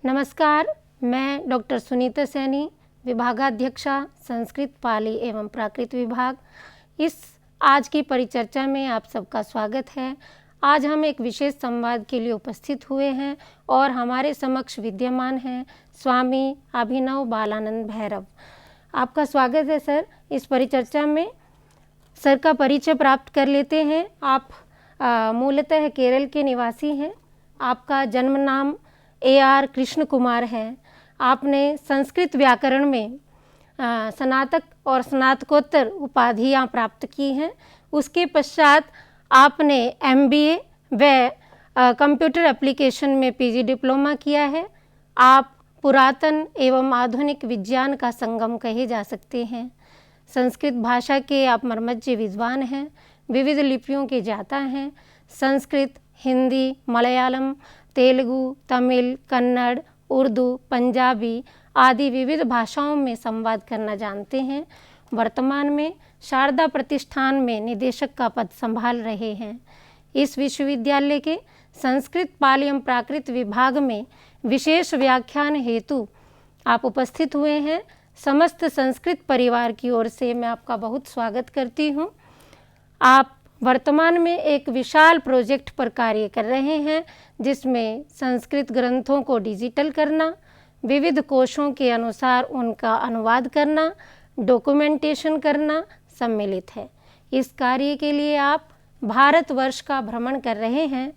नमस्कार, मैं डॉक्टर सुनीता सैनी, विभागाध्यक्षा संस्कृत पाली एवं प्राकृत विभाग। इस आज की परिचर्चा में आप सबका स्वागत है। आज हम एक विशेष संवाद के लिए उपस्थित हुए हैं और हमारे समक्ष विद्यमान हैं स्वामी अभिनव बालानंद भैरव। आपका स्वागत है सर। इस परिचर्चा में सर का परिचय प्राप्त कर लेते हैं। आप मूलतः केरल के निवासी हैं। आपका जन्म नाम AR कृष्ण कुमार है। आपने संस्कृत व्याकरण में स्नातक और स्नातकोत्तर उपाधियां प्राप्त की हैं। उसके पश्चात आपने MBA व कंप्यूटर एप्लीकेशन में PG डिप्लोमा किया है। आप पुरातन एवं आधुनिक विज्ञान का संगम कहे जा सकते हैं। संस्कृत भाषा के आप मर्मज्ञ विद्वान हैं। विविध लिपियों के ज्ञाता हैं। संस्कृत, हिंदी, मलयालम, तेलुगु, तमिल, कन्नड़, उर्दू, पंजाबी आदि विविध भाषाओं में संवाद करना जानते हैं। वर्तमान में शारदा प्रतिष्ठान में निदेशक का पद संभाल रहे हैं। इस विश्वविद्यालय के संस्कृत पाली एवं प्राकृत विभाग में विशेष व्याख्यान हेतु आप उपस्थित हुए हैं। समस्त संस्कृत परिवार की ओर से मैं आपका बहुत स्वागत करती हूँ। आप वर्तमान में एक विशाल प्रोजेक्ट पर कार्य कर रहे हैं, जिसमें संस्कृत ग्रंथों को डिजिटल करना, विविध कोशों के अनुसार उनका अनुवाद करना, डॉक्यूमेंटेशन करना सम्मिलित है। इस कार्य के लिए आप भारतवर्ष का भ्रमण कर रहे हैं।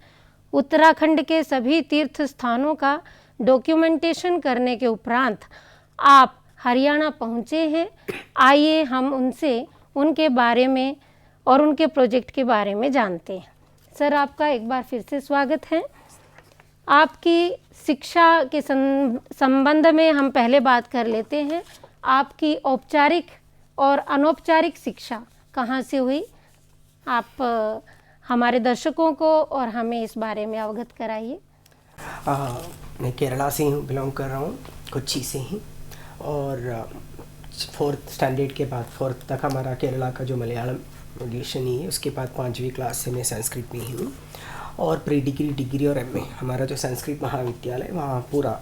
उत्तराखंड के सभी तीर्थ स्थानों का डॉक्यूमेंटेशन करने के उपरांत आप हरियाणा पहुँचे हैं। आइए हम उनसे उनके बारे में और उनके प्रोजेक्ट के बारे में जानते हैं। सर, आपका एक बार फिर से स्वागत है। आपकी शिक्षा के संबंध में हम पहले बात कर लेते हैं। आपकी औपचारिक और अनौपचारिक शिक्षा कहाँ से हुई? आप हमारे दर्शकों को और हमें इस बारे में अवगत कराइए। मैं केरला से ही बिलोंग कर रहा हूँ, कोच्चि से ही। और 4th स्टैंडर्ड के बाद 4th तक हमारा केरला का जो मलयालम एजुकेशन ही है। उसके बाद 5वीं क्लास से मैं संस्कृत में ही हूँ। और प्री डिग्री, डिग्री और MA हमारा जो संस्कृत महाविद्यालय वहाँ पूरा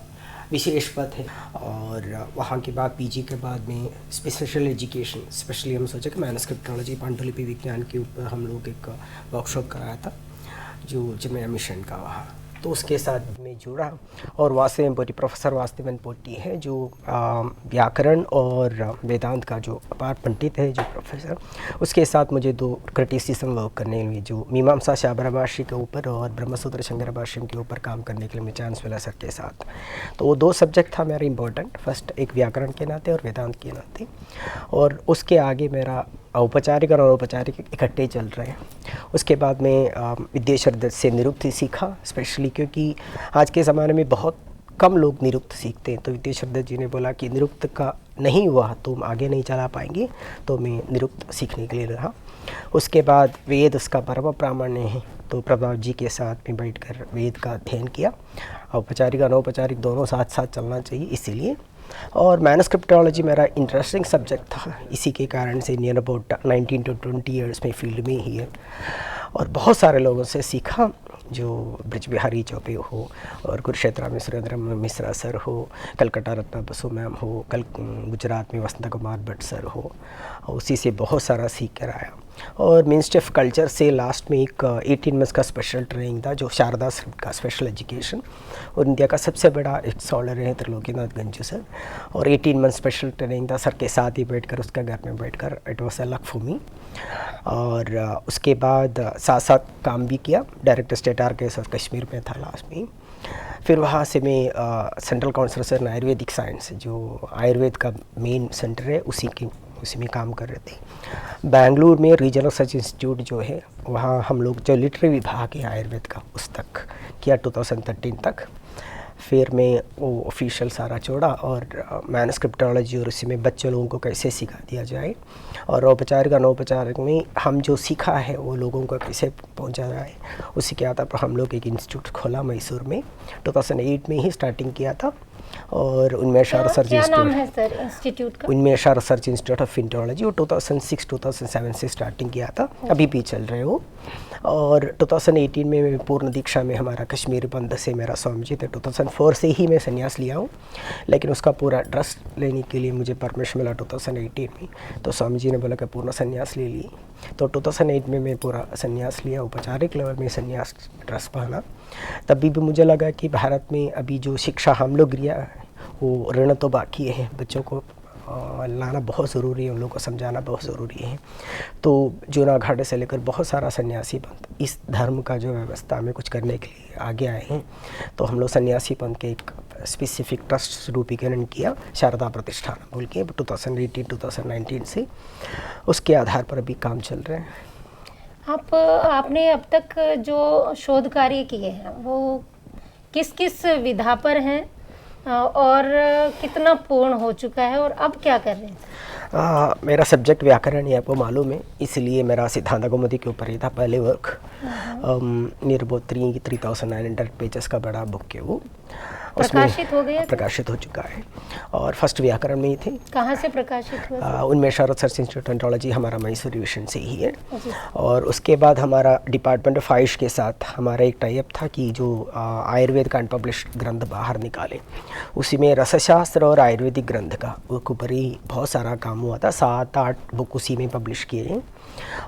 विशेष पद है। और वहाँ के बाद PG के बाद में स्पेशल एजुकेशन, स्पेशली हम सोचा कि मैनुस्क्रिप्टोलॉजी, पांडुलिपि विज्ञान के ऊपर हम लोग एक वर्कशॉप कराया था जो जिम्या मिशन का वहाँ, तो उसके साथ मैं जुड़ा। और वासुदेवन पोटी, प्रोफेसर वासुदेवन पोटी है जो व्याकरण और वेदांत का जो अपार पंडित है जो प्रोफेसर, उसके साथ मुझे 2 क्रिटिसिज्म वर्क करने के लिए, जो मीमांसा शाबरा भाष्य के ऊपर और ब्रह्मसूत्र शंकर भाष्य के ऊपर काम करने के लिए मैं चांस मिला सर के साथ। तो वो 2 सब्जेक्ट था मेरा इम्पोर्टेंट। फर्स्ट एक व्याकरण के नाते और वेदांत के नाते, और उसके आगे मेरा औपचारिक और अनौपचारिक इकट्ठे चल रहे हैं। उसके बाद मैं विद्येश्वर दत्त से निरुक्त सीखा, स्पेशली क्योंकि आज के ज़माने में बहुत कम लोग निरुक्त सीखते हैं। तो विद्येश्वर दत्त जी ने बोला कि निरुक्त का नहीं हुआ तुम आगे नहीं चला पाएंगे, तो मैं निरुक्त सीखने के लिए रहा। उसके बाद वेद उसका परम प्रामाण्य है, तो प्रभाव जी के साथ में बैठकर वेद का अध्ययन किया। औपचारिक अनौपचारिक दोनों साथ साथ चलना चाहिए, इसीलिए। और मैनुस्क्रिप्टोलॉजी मेरा इंटरेस्टिंग सब्जेक्ट था, इसी के कारण से नियर अबाउट 19 to 20 ईयर्स में फील्ड में ही है। और बहुत सारे लोगों से सीखा, जो ब्रिज बिहारी चौबे हो, और कुरुक्षेत्र में सुरेंद्र मिश्रा सर हो, कलकत्ता रत्ना बसु मैम हो, गुजरात में वसंत कुमार भट्ट सर हो, उसी से बहुत सारा सीख कर आया। और मिनिस्ट्री ऑफ कल्चर से लास्ट में एक 18 मंथ्स का स्पेशल ट्रेनिंग था, जो शारदा स्क्रिप्ट का स्पेशल एजुकेशन, और इंडिया का सबसे बड़ा एक स्कॉलर है त्रिलोकीनाथ गंजू सर। और 18 मंथ स्पेशल ट्रेनिंग था सर के साथ ही बैठकर, उसका घर में बैठकर। It was a luck for me. और उसके बाद साथ साथ काम भी किया, director state archives of Kashmir में था लास्ट में। फिर वहाँ से मैं central council sir Ayurvedic science, जो आयुर्वेद का मेन सेंटर है, उसी में काम कर रहे थे। बेंगलुरु में रीजनल रिसर्च इंस्टीट्यूट जो है, वहाँ हम लोग जो लिटरेरी विभाग है आयुर्वेद का, उस तक किया 2013 तक। फिर मैं वो ऑफिशियल सारा छोड़ा और मैनुस्क्रिप्टोलॉजी और उसी में बच्चे लोगों को कैसे सिखा दिया जाए, और औपचारिक अनौपचारिक में हम जो सीखा है वो लोगों को कैसे पहुंचा जाए, उसी के आधार पर हम लोग एक इंस्टीट्यूट खोला मैसूर में। 2008 में ही स्टार्टिंग किया था। और उन्मेषा रिसर्च क्या नाम इंस्टीट्यूट है सर इंस्टीट्यूट का? उन्मेषा रिसर्च इंस्टीट्यूट ऑफ इंटोलॉजी, वो 2006-2007 से स्टार्टिंग किया था, अभी भी चल रहे हो। और 2018 में मैं पूर्ण दीक्षा में हमारा कश्मीर बंद से मेरा स्वामी जी थे। 2004 से ही मैं संन्यास लिया हूँ, लेकिन उसका पूरा ट्रस्ट लेने के लिए मुझे परमिशन मिला 2018 में। तो स्वामी जी ने बोला कि पूर्ण संन्यास ले ली, तो 2008 में मैं पूरा संन्यास लिया, औपचारिक लेवल में संन्यास ट्रस्ट पहना। तभी भी मुझे लगा कि भारत में अभी जो शिक्षा हम लोग लिया है वो ऋण तो बाकी है, बच्चों को लाना बहुत ज़रूरी है, उन लोगों को समझाना बहुत ज़रूरी है। तो जूनागढ़ से लेकर बहुत सारा सन्यासी पंथ इस धर्म का जो व्यवस्था में कुछ करने के लिए आगे आए हैं। तो हम लोग सन्यासी पंथ के एक स्पेसिफिक ट्रस्ट रूपीकरण किया, शारदा प्रतिष्ठान बोल के 2018-2019 से, उसके आधार पर अभी काम चल रहे हैं। आपने अब तक जो शोध कार्य किए हैं वो किस किस विधा पर हैं और कितना पूर्ण हो चुका है और अब क्या कर रहे हैं? मेरा सब्जेक्ट व्याकरण है, आपको मालूम है, इसलिए मेरा सिद्धांत कौमुदी के ऊपर ही था पहले वर्क। नियर 3900 पेजेस का बड़ा बुक है वो, प्रकाशित हो गया? प्रकाशित हो चुका है, और फर्स्ट व्याकरण में ही थे। कहाँ से प्रकाशित हुआ? उन्मेषा रिसर्च इंस्टीट्यूट एंटोलॉजी हमारा मैसूर डिवीजन से ही है। और उसके बाद हमारा डिपार्टमेंट ऑफ आयुष के साथ हमारा एक टाइप था कि जो आयुर्वेद का अनपब्लिश्ड ग्रंथ बाहर निकाले, उसी में रसशास्त्र और आयुर्वेदिक ग्रंथ का ऊपर ही बहुत सारा काम हुआ था। 7-8 बुक उसी में पब्लिश किए हैं।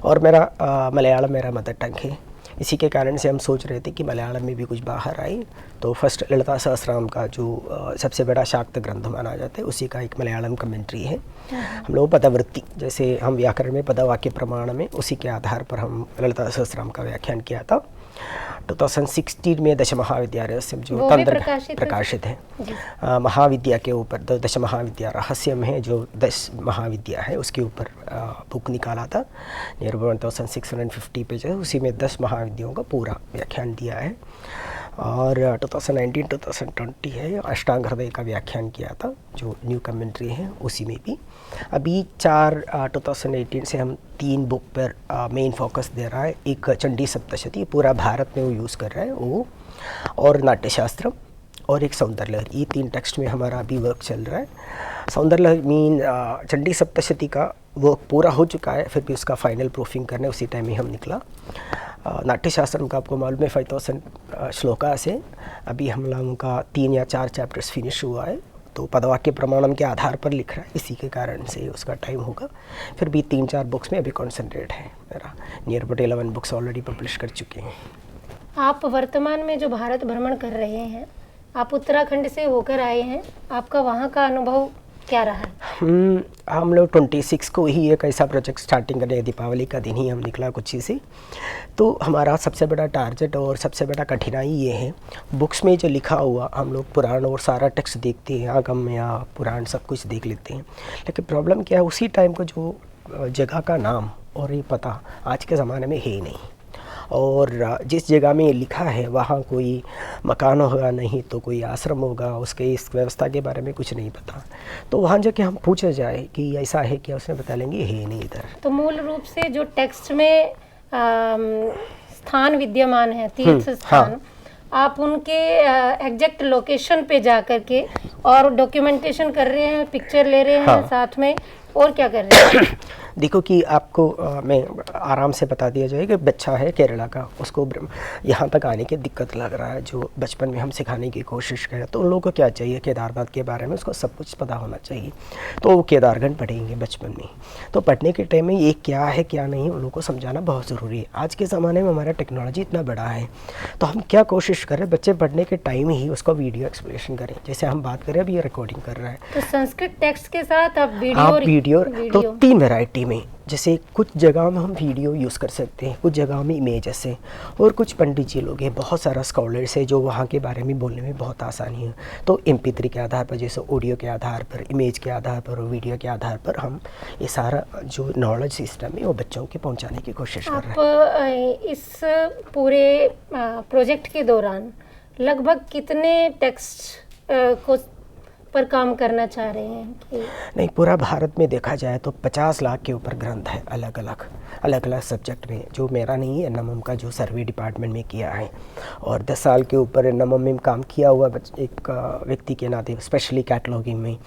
और मेरा मलयालम मेरा मदर टंग है, इसी के कारण से हम सोच रहे थे कि मलयालम में भी कुछ बाहर आए। तो फर्स्ट ललिता सहस्रनाम का जो सबसे बड़ा शाक्त ग्रंथ माना जाता है, उसी का एक मलयालम कमेंट्री है। हम लोग पदवृत्ति, जैसे हम व्याकरण में पदवाक्य प्रमाण में, उसी के आधार पर हम ललिता सहस्रनाम का व्याख्यान किया था। 2016 में दश महाविद्या जो तंत्र प्रकाशित है, महाविद्या के ऊपर दश महाविद्या रहस्यम है, जो 10 महाविद्या है उसके ऊपर बुक निकाला था, नियर 1650 पेज है, उसी में 10 महाविद्याओं का पूरा व्याख्यान दिया है। और 2019-2020 है, अष्टांग हृदय का व्याख्यान किया था, जो न्यू कमेंट्री है, उसी में भी। अभी 2018 से हम 3 बुक पर मेन फोकस दे रहा है। एक चंडी सप्तशती, पूरा भारत में वो यूज़ कर रहा है वो, और नाट्यशास्त्र, और एक सौंदर्य लहरी। ये 3 टेक्स्ट में हमारा अभी वर्क चल रहा है। सौंदर्य लहरी मीन चंडी सप्तशती का वर्क पूरा हो चुका है, फिर भी उसका फाइनल प्रूफिंग करने उसी टाइम में हम निकला। नाट्यशास्त्र का आपको मालूम है 5000 श्लोका से अभी हम लोगों का 3 या 4 चैप्टर्स फिनिश हुआ है। तो पदवाक्य प्रमाणम के आधार पर लिख रहा है, इसी के कारण से उसका टाइम होगा। फिर भी 3-4 बुक्स में अभी कॉन्सेंट्रेट है मेरा, near about 11 books already publish कर चुके हैं। आप वर्तमान में जो भारत भ्रमण कर रहे हैं, आप उत्तराखंड से होकर आए हैं, आपका वहाँ का अनुभव क्या रहा है? हम लोग 26 को ही एक ऐसा प्रोजेक्ट स्टार्टिंग करें, दीपावली का दिन ही हम निकला कोच्चि से। तो हमारा सबसे बड़ा टारगेट और सबसे बड़ा कठिनाई ये है, बुक्स में जो लिखा हुआ हम लोग पुराण और सारा टेक्स्ट देखते हैं, आगम या पुराण सब कुछ देख लेते हैं, लेकिन प्रॉब्लम क्या है, उसी टाइम को जो जगह का नाम और ये पता आज के ज़माने में है ही नहीं। और जिस जगह में लिखा है वहाँ कोई मकान होगा नहीं तो कोई आश्रम होगा, उसके इस व्यवस्था के बारे में कुछ नहीं पता। तो वहाँ जाके हम पूछे जाए कि ऐसा है क्या, उसने बता लेंगे है नहीं इधर। तो मूल रूप से जो टेक्स्ट में स्थान विद्यमान है, तीर्थ स्थान, आप उनके एग्जैक्ट लोकेशन पे जा कर के और डॉक्यूमेंटेशन कर रहे हैं, पिक्चर ले रहे हैं साथ में, और क्या कर रहे हैं? देखो कि आपको मैं आराम से बता दिया जाए कि बच्चा है केरला का, उसको यहाँ तक आने की दिक्कत लग रहा है, जो बचपन में हम सिखाने की कोशिश करें, तो उन लोगों को क्या चाहिए, केदारनाथ के बारे में उसको सब कुछ पता होना चाहिए। तो वो केदारगढ़ पढ़ेंगे बचपन में, तो पढ़ने के टाइम में ये क्या है क्या नहीं उन लोगों को समझाना बहुत ज़रूरी है। आज के ज़माने में हमारा टेक्नोलॉजी इतना बड़ा है, तो हम क्या कोशिश करें, बच्चे पढ़ने के टाइम ही उसको वीडियो एक्सप्लेनेशन करें। जैसे हम बात करें, अभी ये रिकॉर्डिंग कर रहा है, तो संस्कृत टेक्स्ट के साथ आप वीडियो तो 3 वैरायटी में, जैसे कुछ जगह में हम वीडियो यूज़ कर सकते हैं, कुछ जगह में इमेजेस से, और कुछ पंडित जी लोग हैं, बहुत सारा स्कॉलर्स है जो वहाँ के बारे में बोलने में बहुत आसानी है। तो MP3 के आधार पर, जैसे ऑडियो के आधार पर, इमेज के आधार पर और वीडियो के आधार पर हम ये सारा जो नॉलेज सिस्टम है वो बच्चों के पहुँचाने की कोशिश कर रहे हैं। आप इस पूरे प्रोजेक्ट के दौरान लगभग कितने टेक्स्ट को पर काम करना चाह रहे हैं कि? नहीं, पूरा भारत में देखा जाए तो 50 लाख के ऊपर ग्रंथ है अलग अलग। अलग अलग सब्जेक्ट में, जो मेरा नहीं है, एनएमएम का जो सर्वे डिपार्टमेंट में किया है, और 10 साल के ऊपर एनएमएम में काम किया हुआ एक व्यक्ति के नाते स्पेशली कैटलॉगिंग में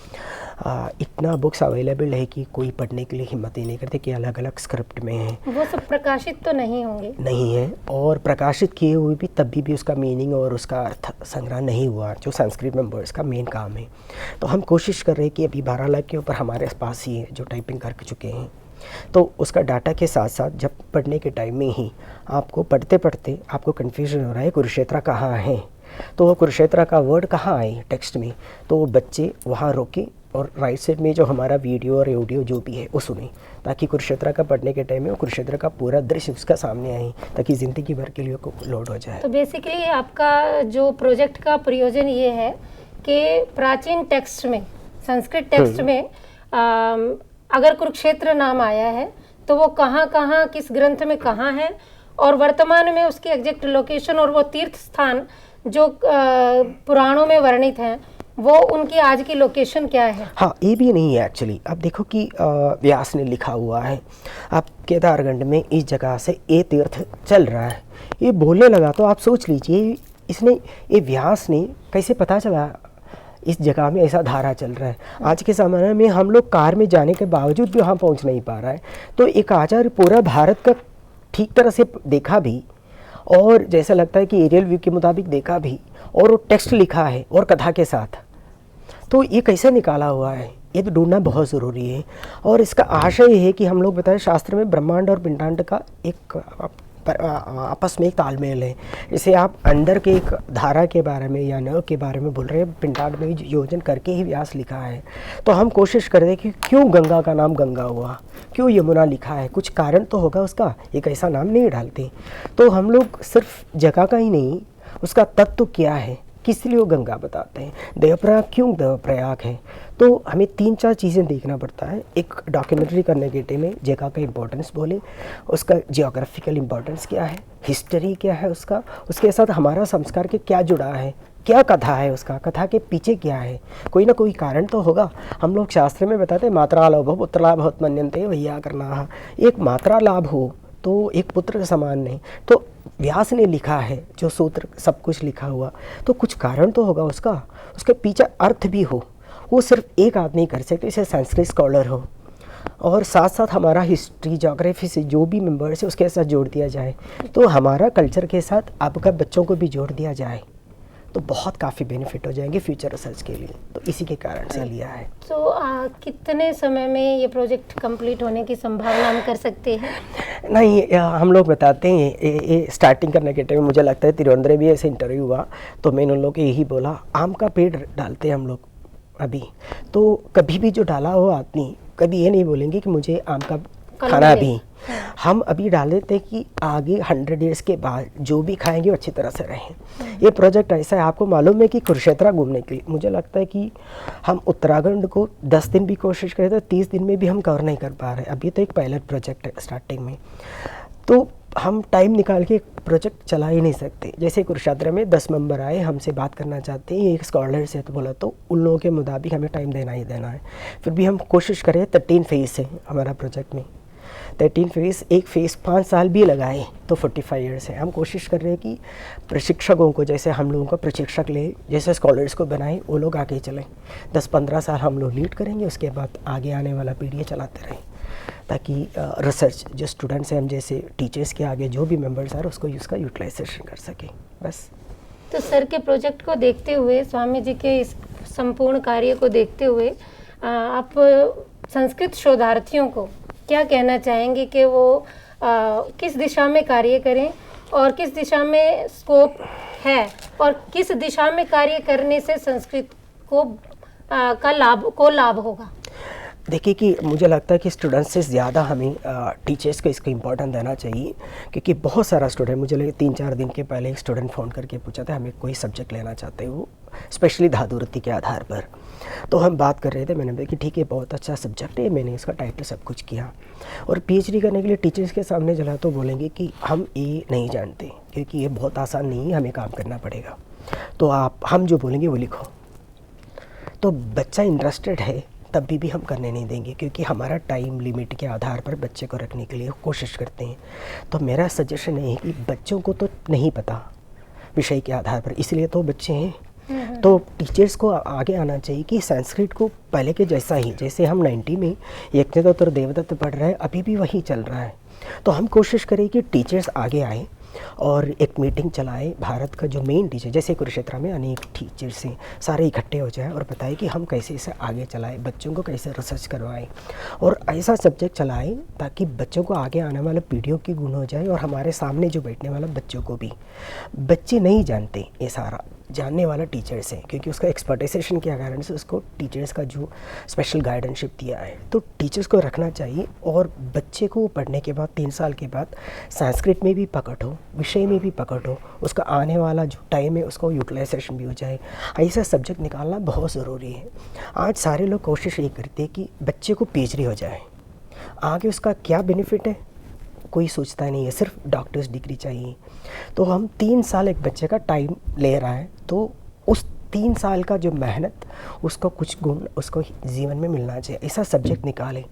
इतना बुक्स अवेलेबल है कि कोई पढ़ने के लिए हिम्मत ही नहीं करते कि अलग अलग स्क्रिप्ट में है। वो सब प्रकाशित तो नहीं होंगे? नहीं है, और प्रकाशित किए हुए भी तब भी उसका मीनिंग और उसका अर्थ संग्रह नहीं हुआ, जो संस्कृत में वर्ड्स का मेन काम है। तो हम कोशिश कर रहे हैं कि अभी 12 लाख के ऊपर हमारे पास ही है जो टाइपिंग कर चुके हैं, तो उसका डाटा के साथ साथ जब पढ़ने के टाइम में ही आपको पढ़ते पढ़ते आपको कन्फ्यूजन हो रहा है कुरुक्षेत्र कहाँ है, तो वो कुरुक्षेत्र का वर्ड कहाँ आए टेक्स्ट में, तो वो बच्चे वहाँ रोके और राइट साइड में जो हमारा वीडियो और ऑडियो जो भी है वो सुने, ताकि कुरुक्षेत्र का पढ़ने के टाइम में वो कुरुक्षेत्र का पूरा दृश्य उसका सामने आए, ताकि ज़िंदगी भर के लिए लोड हो जाए। तो बेसिकली आपका जो प्रोजेक्ट का प्रयोजन ये है कि प्राचीन टेक्स्ट में, संस्कृत टेक्स्ट में अगर कुरुक्षेत्र नाम आया है तो वो कहाँ कहाँ किस ग्रंथ में कहाँ है, और वर्तमान में उसकी एग्जैक्ट लोकेशन और वो तीर्थ स्थान जो पुराणों में वर्णित हैं वो उनकी आज की लोकेशन क्या है। हाँ, ये भी नहीं है एक्चुअली। अब देखो कि व्यास ने लिखा हुआ है, आप केदारगंज में इस जगह से ये तीर्थ चल रहा है, ये बोलने लगा तो आप सोच लीजिए इसने, ये व्यास ने कैसे पता चला इस जगह में ऐसा धारा चल रहा है। आज के ज़माने में हम लोग कार में जाने के बावजूद भी वहाँ पहुँच नहीं पा रहा है, तो एक आचार्य पूरा भारत का ठीक तरह से देखा भी, और जैसा लगता है कि एरियल व्यू के मुताबिक देखा भी, और वो टेक्स्ट लिखा है और कथा के साथ, तो ये कैसे निकाला हुआ है, ये तो ढूंढना बहुत ज़रूरी है। और इसका आशय ये है कि हम लोग बताएं शास्त्र में ब्रह्मांड और पिंडांड का एक आपस में एक तालमेल है। जैसे आप अंदर के एक धारा के बारे में या नव के बारे में बोल रहे हैं, पिंडांड में योजन करके ही व्यास लिखा है, तो हम कोशिश कर रहे हैं कि क्यों गंगा का नाम गंगा हुआ, क्यों यमुना लिखा है, कुछ कारण तो होगा उसका, एक ऐसा नाम नहीं डालते। तो हम लोग सिर्फ जगह का ही नहीं, उसका तत्व क्या है, किस लिए वो गंगा बताते हैं, देवप्रयाग क्यों देवप्रयाग है, तो हमें 3-4 चीज़ें देखना पड़ता है। एक डॉक्यूमेंट्री करने के टाइम में जगह का इम्पोर्टेंस बोले, उसका जियोग्राफिकल इम्पोर्टेंस क्या है, हिस्ट्री क्या है उसका, उसके साथ हमारा संस्कार के क्या जुड़ा है, क्या कथा है उसका, कथा के पीछे क्या है, कोई ना कोई कारण तो होगा। हम लोग शास्त्र में बताते हैं मात्रा लाभ पुत्र लाभ बहुत मन्यन्ते भैया करना, एक मात्रा लाभ हो तो एक पुत्र के समान नहीं, तो व्यास ने लिखा है जो सूत्र सब कुछ लिखा हुआ, तो कुछ कारण तो होगा उसका, उसके पीछे अर्थ भी हो, वो सिर्फ एक आदमी कर सकते, जैसे संस्कृत स्कॉलर हो, और साथ साथ हमारा हिस्ट्री ज्योग्राफी से जो भी मेंबर्स है उसके साथ जोड़ दिया जाए, तो हमारा कल्चर के साथ आपका बच्चों को भी जोड़ दिया जाए, तो बहुत काफ़ी बेनिफिट हो जाएंगे फ्यूचर रिसर्च के लिए, तो इसी के कारण से लिया है। तो कितने समय में ये प्रोजेक्ट कंप्लीट होने की संभावना हम कर सकते हैं? नहीं, हम लोग बताते हैं, ये स्टार्टिंग करने के टाइम मुझे लगता है तिरुवनंतपुरम भी ऐसे इंटरव्यू हुआ, तो मैंने उन लोग को यही बोला, आम का पेड़ डालते हैं हम लोग अभी, तो कभी भी जो डाला हो आदमी कभी ये नहीं बोलेंगे कि मुझे आम का खाना भी, हम अभी डाल देते कि आगे 100 ईयर्स के बाद जो भी खाएंगे वो अच्छी तरह से रहें। ये प्रोजेक्ट ऐसा है, आपको मालूम है कि कुरुक्षेत्र घूमने के लिए मुझे लगता है कि हम उत्तराखंड को 10 दिन भी कोशिश करें तो 30 दिन में भी हम कवर नहीं कर पा रहे। अभी तो एक पायलट प्रोजेक्ट है स्टार्टिंग में, तो हम टाइम निकाल के प्रोजेक्ट चला ही नहीं सकते। जैसे कुरुक्षेत्र में 10 मेंबर आए हमसे बात करना चाहते हैं, एक स्कॉलर से, तो बोला तो उन लोगों के मुताबिक हमें टाइम देना ही देना है। फिर भी हम कोशिश करें, 13 फेज़ है हमारा प्रोजेक्ट में, 13 फेज़, एक फेज़ 5 साल भी लगाए तो 45 ईयर्स है। हम कोशिश कर रहे हैं कि प्रशिक्षकों को, जैसे हम लोगों को प्रशिक्षक ले, जैसे स्कॉलर्स को बनाए, वो लोग आगे चलें। 10-15 साल हम लोग लीड करेंगे, उसके बाद आगे आने वाला पीढ़ी चलाते रहें, ताकि रिसर्च जो स्टूडेंट्स हैं हम जैसे टीचर्स के आगे जो भी मेंबर्स हैं उसको उसका यूटिलाइजेशन कर सकें, बस। तो सर के प्रोजेक्ट को देखते हुए, स्वामी जी के इस संपूर्ण कार्य को देखते हुए, आप संस्कृत शोधार्थियों को क्या कहना चाहेंगे कि वो किस दिशा में कार्य करें और किस दिशा में स्कोप है, और किस दिशा में कार्य करने से संस्कृत को लाभ होगा? देखिए कि मुझे लगता है कि स्टूडेंट्स से ज़्यादा हमें टीचर्स को इसको इम्पोर्टेंस देना चाहिए, क्योंकि बहुत सारा स्टूडेंट, मुझे लगे 3-4 दिन के पहले एक स्टूडेंट फ़ोन करके पूछा था हमें कोई सब्जेक्ट लेना चाहते हो, स्पेशली धातुवृत्ति के आधार पर। तो हम बात कर रहे थे, मैंने बोला कि ठीक है बहुत अच्छा सब्जेक्ट है, मैंने इसका टाइटल सब कुछ किया, और PhD करने के लिए टीचर्स के सामने चला तो बोलेंगे कि हम ये नहीं जानते, क्योंकि ये बहुत आसान नहीं है, हमें काम करना पड़ेगा, तो हम जो बोलेंगे वो लिखो। तो बच्चा इंटरेस्टेड है तब भी हम करने नहीं देंगे, क्योंकि हमारा टाइम लिमिट के आधार पर बच्चे को रखने के लिए कोशिश करते हैं। तो मेरा सजेशन है कि बच्चों को तो नहीं पता विषय के आधार पर, इसलिए तो बच्चे हैं, तो टीचर्स को आगे आना चाहिए कि संस्कृत को पहले के जैसा ही, जैसे हम 90 में यज्ञदत्त और देवदत्त पढ़ रहे हैं, अभी भी वही चल रहा है। तो हम कोशिश करें कि टीचर्स आगे आए और एक मीटिंग चलाएं। भारत का जो मेन टीचर, जैसे कुरुक्षेत्र में अनेक टीचर्स हैं, सारे इकट्ठे हो जाएं और बताएं कि हम कैसे इसे आगे चलाएं, बच्चों को कैसे रिसर्च करवाएं और ऐसा सब्जेक्ट चलाएं ताकि बच्चों को आगे आने वाले पीढ़ियों की गुण हो जाए और हमारे सामने जो बैठने वाला बच्चों को भी। बच्चे नहीं जानते ये सारा, जानने वाला टीचर्स है, क्योंकि उसका एक्सपर्टाइजेशन के कारण से उसको टीचर्स का जो स्पेशल गाइडेंशिप दिया है, तो टीचर्स को रखना चाहिए। और बच्चे को पढ़ने के बाद 3 साल के बाद संस्कृत में भी पकड़ हो, विषय में भी पकड़ हो, उसका आने वाला जो टाइम है उसको यूटिलाइजेशन भी हो जाए, ऐसा सब्जेक्ट निकालना बहुत ज़रूरी है। आज सारे लोग कोशिश ये करते हैं कि बच्चे को पीएचडी हो जाए, आगे उसका क्या बेनिफिट है कोई सोचता नहीं है, सिर्फ डॉक्टर्स डिग्री चाहिए। तो हम 3 साल एक बच्चे का टाइम ले रहा है, तो उस 3 साल का जो मेहनत, उसको कुछ गुण उसको जीवन में मिलना चाहिए, ऐसा सब्जेक्ट निकाले।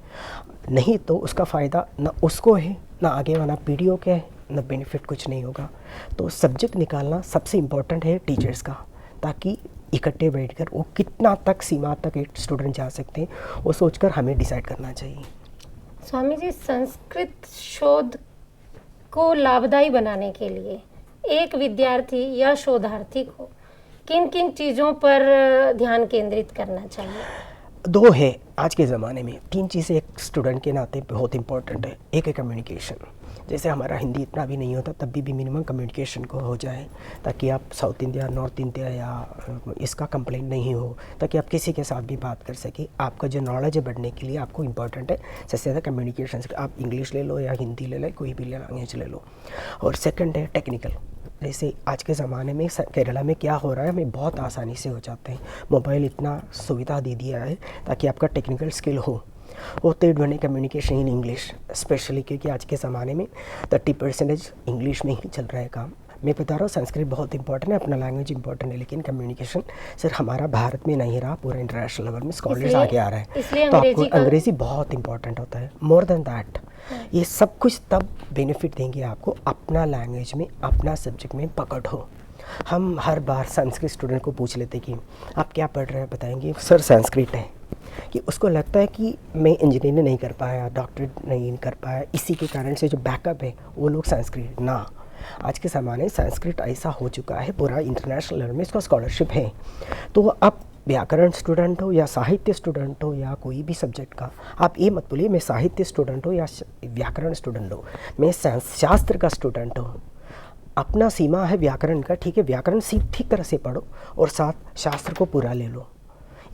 नहीं तो उसका फ़ायदा ना उसको है, ना आगे वाला पीढ़ियों के है, ना बेनिफिट कुछ नहीं होगा। तो सब्जेक्ट निकालना सबसे इम्पोर्टेंट है टीचर्स का, ताकि इकट्ठे बैठकर वो कितना तक सीमा तक एक स्टूडेंट जा सकते हैं वो सोचकर हमें डिसाइड करना चाहिए। स्वामी जी, संस्कृत शोध को लाभदायी बनाने के लिए एक विद्यार्थी या शोधार्थी को किन किन चीज़ों पर ध्यान केंद्रित करना चाहिए? 2 है आज के ज़माने में, 3 चीज़ें एक स्टूडेंट के नाते बहुत इंपॉर्टेंट है। एक है कम्युनिकेशन, जैसे हमारा हिंदी इतना भी नहीं होता, तब भी मिनिमम कम्युनिकेशन को हो जाए, ताकि आप साउथ इंडिया, नॉर्थ इंडिया या इसका कंप्लेंट नहीं हो, ताकि आप किसी के साथ भी बात कर सके। आपका जो नॉलेज है बढ़ने के लिए आपको इम्पोर्टेंट है सबसे ज़्यादा कम्युनिकेशन। आप इंग्लिश ले लो या हिंदी ले लो, कोई भी लैंग्वेज ले लो। और सेकंड है टेक्निकल, जैसे आज के ज़माने में केरला में क्या हो रहा है, हमें बहुत आसानी से हो जाते हैं। मोबाइल इतना सुविधा दे दिया है ताकि आपका टेक्निकल स्किल हो। और थर्ड वन है कम्युनिकेशन इन इंग्लिश, स्पेशली क्योंकि आज के ज़माने में 30% इंग्लिश में ही चल रहा है काम। मैं बता रहा हूँ संस्कृत बहुत इंपॉर्टेंट है, अपना लैंग्वेज इंपॉर्टेंट है, लेकिन कम्युनिकेशन सिर्फ हमारा भारत में नहीं रहा, पूरा इंटरनेशनल लेवल में स्कॉलर्स आगे आ रहा है। तो आपको अंग्रेज़ी बहुत इंपॉर्टेंट होता है। मोर देन दैट, ये सब कुछ तब बेनिफिट देंगे आपको अपना लैंग्वेज में, अपना सब्जेक्ट में पकड़ हो। हम हर बार संस्कृत स्टूडेंट को पूछ लेते कि आप क्या पढ़ रहे हैं, बताएंगे सर संस्कृत है, कि उसको लगता है कि मैं इंजीनियरिंग नहीं कर पाया, डॉक्टरेट नहीं कर पाया, इसी के कारण से जो बैकअप है वो लोग संस्कृत ना। आज के ज़माने संस्कृत ऐसा हो चुका है, पूरा इंटरनेशनल लेवल में इसका स्कॉलरशिप है। तो आप व्याकरण स्टूडेंट हो या साहित्य स्टूडेंट हो या कोई भी सब्जेक्ट का, आप ये मत बोलिए मैं साहित्य स्टूडेंट हो या व्याकरण स्टूडेंट हो, मैं शास्त्र का स्टूडेंट हो। अपना सीमा है व्याकरण का, ठीक है, व्याकरण ठीक तरह से पढ़ो और साथ शास्त्र को पूरा ले लो।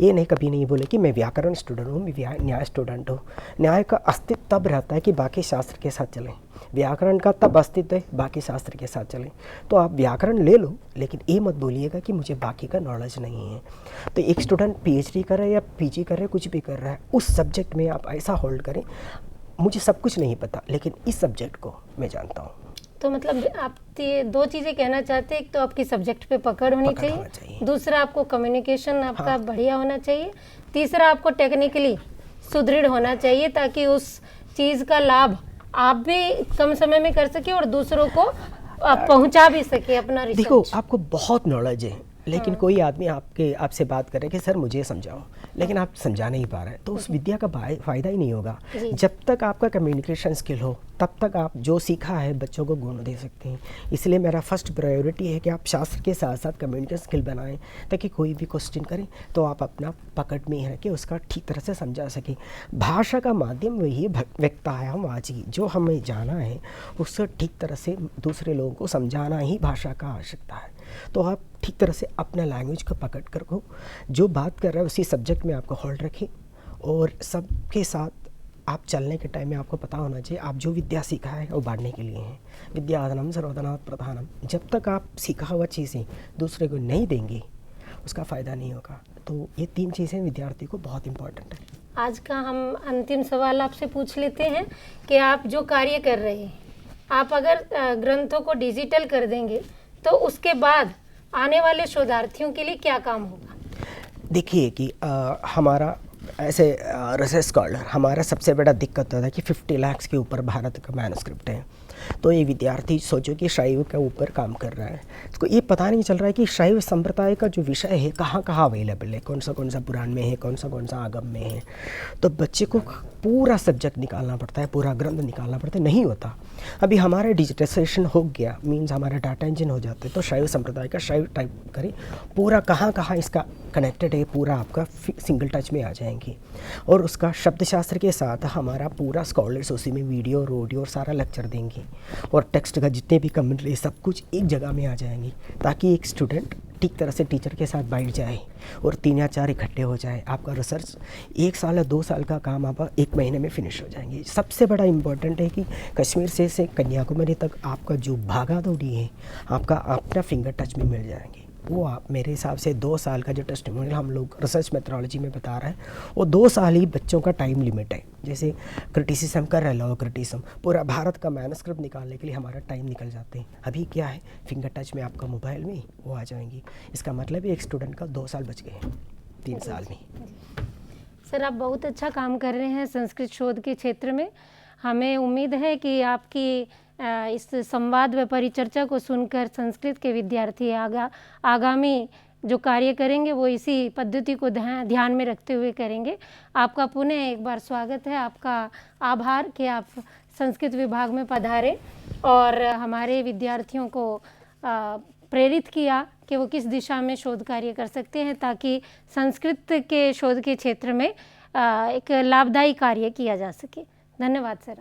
ये नहीं कभी नहीं बोले कि मैं व्याकरण स्टूडेंट हूँ, मैं न्याय स्टूडेंट हूँ। न्याय का अस्तित्व तब रहता है कि बाकी शास्त्र के साथ चलें, व्याकरण का तब अस्तित्व है बाकी शास्त्र के साथ चलें। तो आप व्याकरण ले लो, लेकिन ये मत बोलिएगा कि मुझे बाकी का नॉलेज नहीं है। तो एक स्टूडेंट पीएचडी कर रहा है या पीजी कर रहा है, कुछ भी कर रहा है, उस सब्जेक्ट में आप ऐसा होल्ड करें, मुझे सब कुछ नहीं पता लेकिन इस सब्जेक्ट को मैं जानता हूँ। तो मतलब आप 2 चीज़ें कहना चाहते हैं, एक तो आपकी सब्जेक्ट पे पकड़ होनी चाहिए, दूसरा आपको कम्युनिकेशन आपका बढ़िया होना चाहिए, तीसरा आपको टेक्निकली सुदृढ़ होना चाहिए, ताकि उस चीज़ का लाभ आप भी कम समय में कर सके और दूसरों को पहुंचा भी सके अपना रिसर्च। देखो, आपको बहुत नॉलेज है, लेकिन कोई आदमी आपसे बात करे कि सर मुझे समझाओ, लेकिन आप समझा नहीं पा रहे, तो उस विद्या का फ़ायदा ही नहीं होगा। जब तक आपका कम्युनिकेशन स्किल हो तब तक आप जो सीखा है बच्चों को गुण दे सकते हैं। इसलिए मेरा फर्स्ट प्रायोरिटी है कि आप शास्त्र के साथ साथ कम्युनिकेशन स्किल बनाएं, ताकि कोई भी क्वेश्चन करें तो आप अपना पकड़ में ही रह के उसका ठीक तरह से समझा सकें। भाषा का माध्यम वही व्यक्ता है हम आज की, जो हमें जाना है उससे ठीक तरह से दूसरे लोगों को समझाना ही भाषा का आवश्यकता है। तो आप ठीक तरह से अपना लैंग्वेज को पकड़ कर को जो बात कर रहे हैं उसी सब्जेक्ट में आपको होल्ड रखें, और सबके साथ आप चलने के टाइम में आपको पता होना चाहिए आप जो विद्या सीखा है वो बांटने के लिए है। विद्याधनम सर्वधनात् प्रधानम। जब तक आप सीखा हुआ चीज़ें दूसरे को नहीं देंगे उसका फ़ायदा नहीं होगा। तो ये 3 चीज़ें विद्यार्थी को बहुत इम्पोर्टेंट है। आज का हम अंतिम सवाल आपसे पूछ लेते हैं कि आप जो कार्य कर रहे हैं, आप अगर ग्रंथों को डिजिटल कर देंगे तो उसके बाद आने वाले शोधार्थियों के लिए क्या काम होगा? देखिए कि हमारा ऐसे रिसर्च स्कॉलर हमारा सबसे बड़ा दिक्कत होता है कि 50 लाख के ऊपर भारत का मैनुस्क्रिप्ट है। तो ये विद्यार्थी सोचो कि शैव के ऊपर काम कर रहा है, इसको ये पता नहीं चल रहा है कि शैव संप्रदाय का जो विषय है कहाँ कहाँ अवेलेबल है, कौन सा पुराण में है, कौन सा आगम में है। तो बच्चे को पूरा सब्जेक्ट निकालना पड़ता है, पूरा ग्रंथ निकालना पड़ता है, नहीं होता। अभी हमारा डिजिटाइजेशन हो गया, मीन्स हमारा डाटा इंजन हो जाता है, तो शैव संप्रदाय का शैव टाइप करें, पूरा कहाँ कहाँ इसका कनेक्टेड है, पूरा आपका सिंगल टच में आ जाएंगी। और उसका शब्दशास्त्र के साथ हमारा पूरा स्कॉलर्स उसी में वीडियो और सारा लेक्चर देंगे, और टेक्स्ट का जितने भी कमेंट्री सब कुछ एक जगह में आ जाएंगी, ताकि एक स्टूडेंट ठीक तरह से टीचर के साथ बैठ जाए और 3 या 4 इकट्ठे हो जाए। आपका रिसर्च 1 साल या 2 साल का काम आप 1 महीने में फिनिश हो जाएंगे। सबसे बड़ा इम्पोर्टेंट है कि कश्मीर से कन्याकुमारी तक आपका जो भागा दौड़ी है आपका अपना फिंगर टच में मिल जाएंगे। वो आप मेरे हिसाब से 2 साल का जो टेस्टिमोनियल हम लोग रिसर्च मेथोडोलॉजी में बता रहे हैं, वो 2 साल ही बच्चों का टाइम लिमिट है। जैसे क्रिटिसिज्म कर रहे लो, क्रिटिसिज्म पूरा भारत का मैनुस्क्रिप्ट निकालने के लिए हमारा टाइम निकल जाते हैं। अभी क्या है, फिंगर टच में आपका मोबाइल में वो आ जाएंगी। इसका मतलब एक स्टूडेंट का 2 साल बच गए 3 साल में। सर, आप बहुत अच्छा काम कर रहे हैं संस्कृत शोध के क्षेत्र में। हमें उम्मीद है कि आपकी इस संवाद व परिचर्चा को सुनकर संस्कृत के विद्यार्थी आगामी जो कार्य करेंगे वो इसी पद्धति को ध्यान में रखते हुए करेंगे। आपका पुनः एक बार स्वागत है, आपका आभार कि आप संस्कृत विभाग में पधारे और हमारे विद्यार्थियों को प्रेरित किया कि वो किस दिशा में शोध कार्य कर सकते हैं, ताकि संस्कृत के शोध के क्षेत्र में एक लाभदायी कार्य किया जा सके। धन्यवाद सर।